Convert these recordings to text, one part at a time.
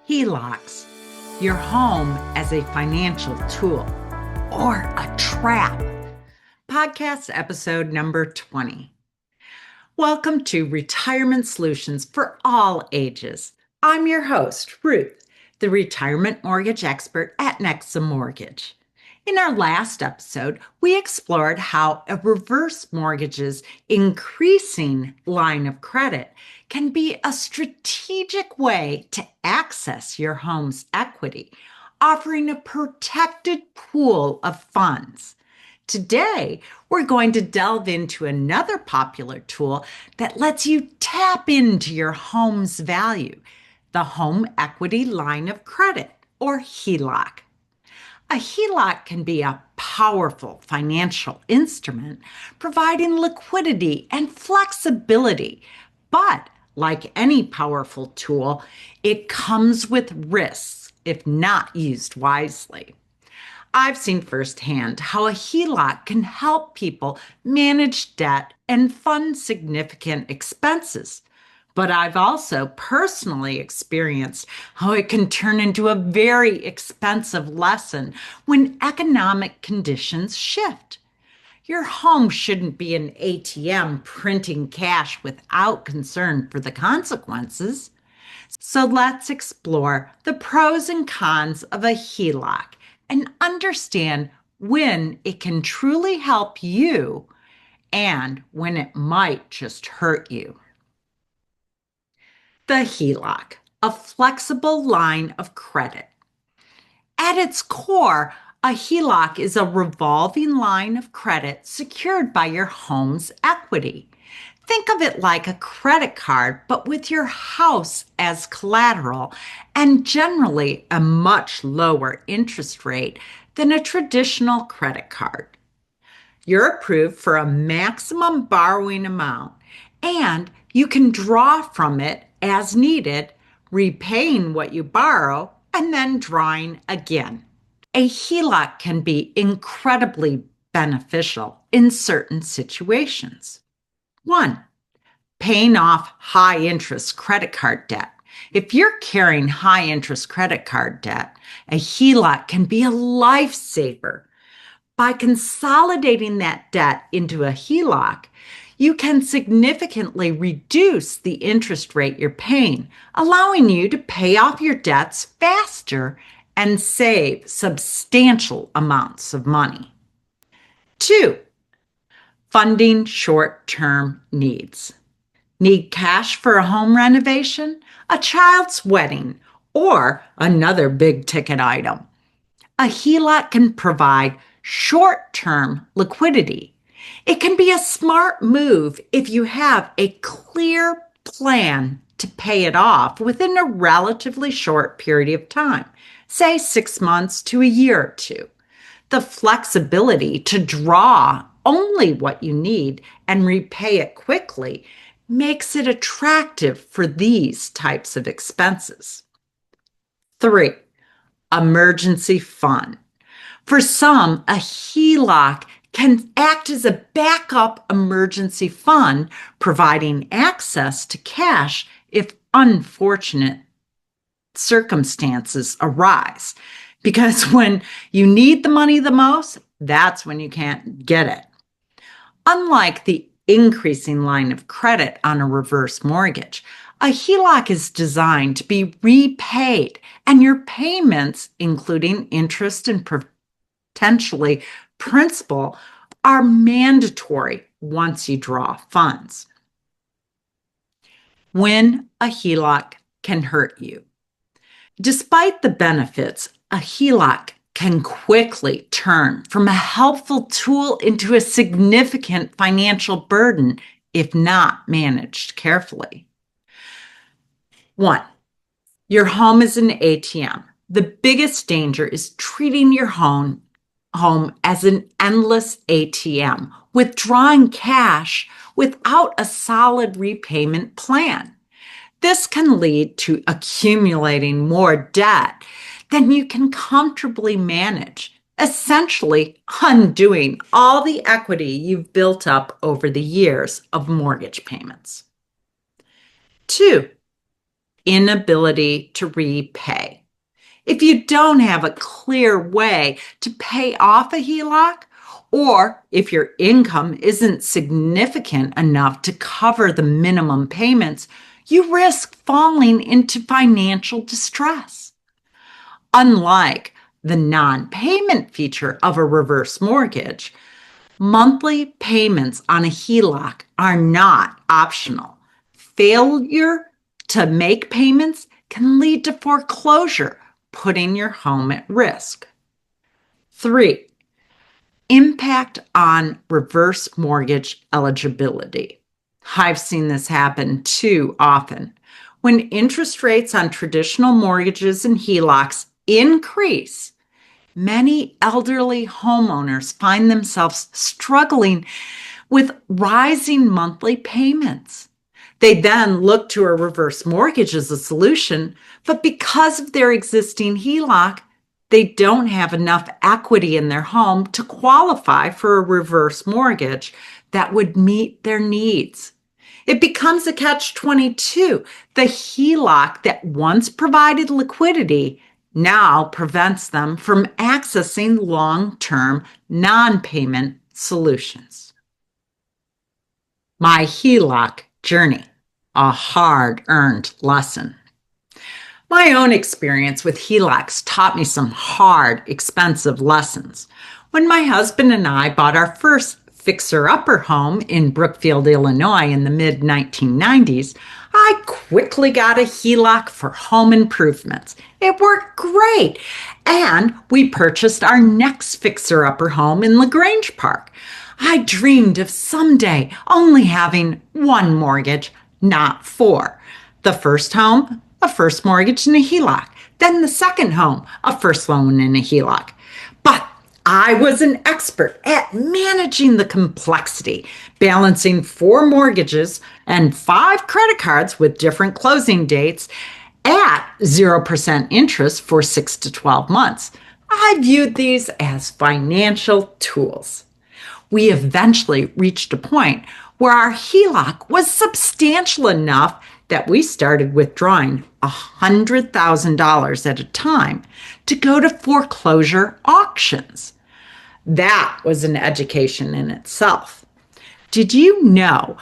HELOCs, your home as a financial tool or a trap. Podcast episode number 20. Welcome to Retirement Solutions for All Ages. I'm your host, Ruth, the retirement mortgage expert at NEXA Mortgage. In our last episode, we explored how a reverse mortgage's increasing line of credit can be a strategic way to access your home's equity, offering a protected pool of funds. Today, we're going to delve into another popular tool that lets you tap into your home's value, the Home Equity Line of Credit, or HELOC. A HELOC can be a powerful financial instrument, providing liquidity and flexibility. But like any powerful tool, it comes with risks if not used wisely. I've seen firsthand how a HELOC can help people manage debt and fund significant expenses. But I've also personally experienced how it can turn into a very expensive lesson when economic conditions shift. Your home shouldn't be an ATM printing cash without concern for the consequences. So let's explore the pros and cons of a HELOC and understand when it can truly help you and when it might just hurt you. The HELOC, a flexible line of credit. At its core, a HELOC is a revolving line of credit secured by your home's equity. Think of it like a credit card, but with your house as collateral and generally a much lower interest rate than a traditional credit card. You're approved for a maximum borrowing amount, and you can draw from it as needed, repaying what you borrow and then drawing again. A HELOC can be incredibly beneficial in certain situations. 1. Paying off high interest credit card debt. If you're carrying high interest credit card debt, a HELOC can be a lifesaver. By consolidating that debt into a HELOC, you can significantly reduce the interest rate you're paying, allowing you to pay off your debts faster and save substantial amounts of money. 2. Funding short-term needs. Need cash for a home renovation, a child's wedding, or another big-ticket item? A HELOC can provide short-term liquidity. It can be a smart move if you have a clear plan to pay it off within a relatively short period of time, say 6 months to a year or two. The flexibility to draw only what you need and repay it quickly makes it attractive for these types of expenses. 3. Emergency fund. For some, a HELOC can act as a backup emergency fund, providing access to cash if unfortunate circumstances arise. Because when you need the money the most, that's when you can't get it. Unlike the increasing line of credit on a reverse mortgage, a HELOC is designed to be repaid, and your payments, including interest and potentially principal, are mandatory once you draw funds. When a HELOC can hurt you. Despite the benefits, a HELOC can quickly turn from a helpful tool into a significant financial burden if not managed carefully. 1. Your home is an ATM. The biggest danger is treating your home as an endless ATM, withdrawing cash without a solid repayment plan. This can lead to accumulating more debt than you can comfortably manage, essentially undoing all the equity you've built up over the years of mortgage payments. 2. inability to repay. If you don't have a clear way to pay off a HELOC, or if your income isn't significant enough to cover the minimum payments, you risk falling into financial distress. Unlike the non-payment feature of a reverse mortgage, monthly payments on a HELOC are not optional. Failure to make payments can lead to foreclosure, putting your home at risk. 3, impact on reverse mortgage eligibility. I've seen this happen too often. When interest rates on traditional mortgages and HELOCs increase, many elderly homeowners find themselves struggling with rising monthly payments. They then look to a reverse mortgage as a solution, but because of their existing HELOC, they don't have enough equity in their home to qualify for a reverse mortgage that would meet their needs. It becomes a catch-22. The HELOC that once provided liquidity now prevents them from accessing long-term non-payment solutions. My HELOC journey, a hard-earned lesson. My own experience with HELOCs taught me some hard, expensive lessons. When my husband and I bought our first fixer-upper home in Brookfield, Illinois in the mid-1990s, I quickly got a HELOC for home improvements. It worked great. And we purchased our next fixer-upper home in LaGrange Park. I dreamed of someday only having one mortgage, not 4. The first home, a first mortgage and a HELOC. Then the second home, a first loan and a HELOC. But I was an expert at managing the complexity, balancing 4 mortgages and 5 credit cards with different closing dates at 0% interest for 6 to 12 months. I viewed these as financial tools. We eventually reached a point where our HELOC was substantial enough that we started withdrawing $100,000 at a time to go to foreclosure auctions. That was an education in itself. Did you know,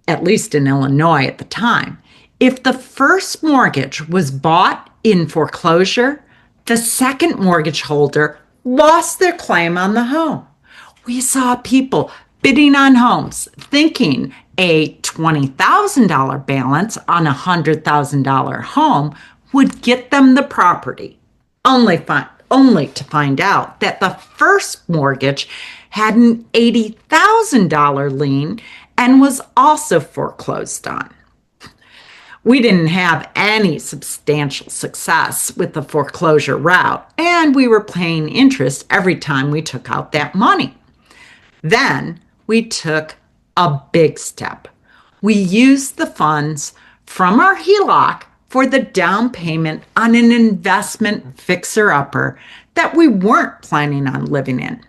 at least in Illinois at the time, if the first mortgage was bought in foreclosure, the second mortgage holder lost their claim on the home? We saw people bidding on homes thinking a $20,000 balance on a $100,000 home would get them the property, only to find out that the first mortgage had an $80,000 lien and was also foreclosed on. We didn't have any substantial success with the foreclosure route, and we were paying interest every time we took out that money. Then we took a big step. We used the funds from our HELOC for the down payment on an investment fixer-upper that we weren't planning on living in.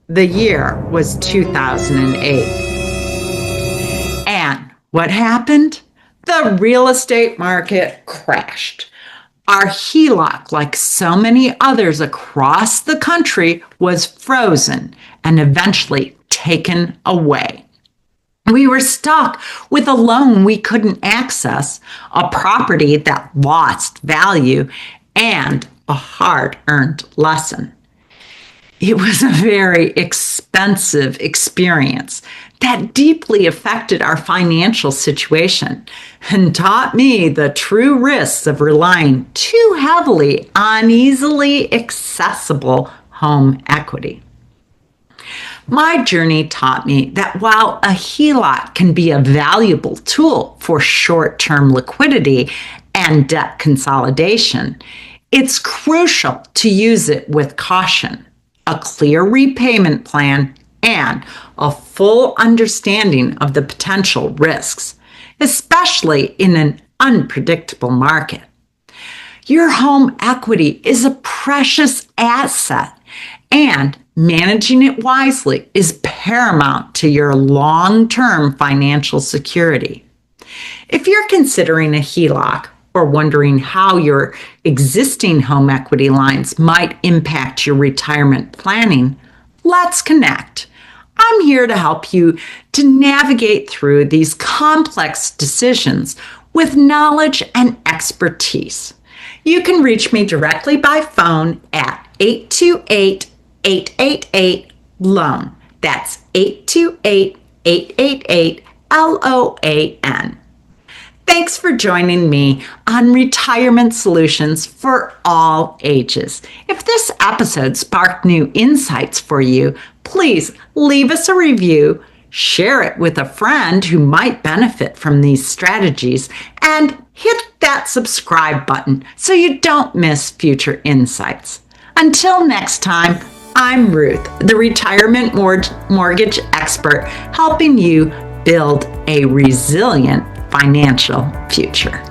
The year was 2008. And what happened? The real estate market crashed. Our HELOC, like so many others across the country, was frozen and eventually taken away. We were stuck with a loan we couldn't access, a property that lost value, and a hard-earned lesson. It was a very expensive experience that deeply affected our financial situation and taught me the true risks of relying too heavily on easily accessible home equity. My journey taught me that while a HELOC can be a valuable tool for short-term liquidity and debt consolidation, it's crucial to use it with caution, a clear repayment plan, and a full understanding of the potential risks, especially in an unpredictable market. Your home equity is a precious asset, and managing it wisely is paramount to your long-term financial security. If you're considering a HELOC or wondering how your existing home equity lines might impact your retirement planning, let's connect. I'm here to help you to navigate through these complex decisions with knowledge and expertise. You can reach me directly by phone at 828-888-LOAN. That's 828-888-LOAN. Thanks for joining me on Retirement Solutions for All Ages. If this episode sparked new insights for you, please leave us a review, share it with a friend who might benefit from these strategies, and hit that subscribe button so you don't miss future insights. Until next time, I'm Ruth, the retirement mortgage expert, helping you build a resilient financial future.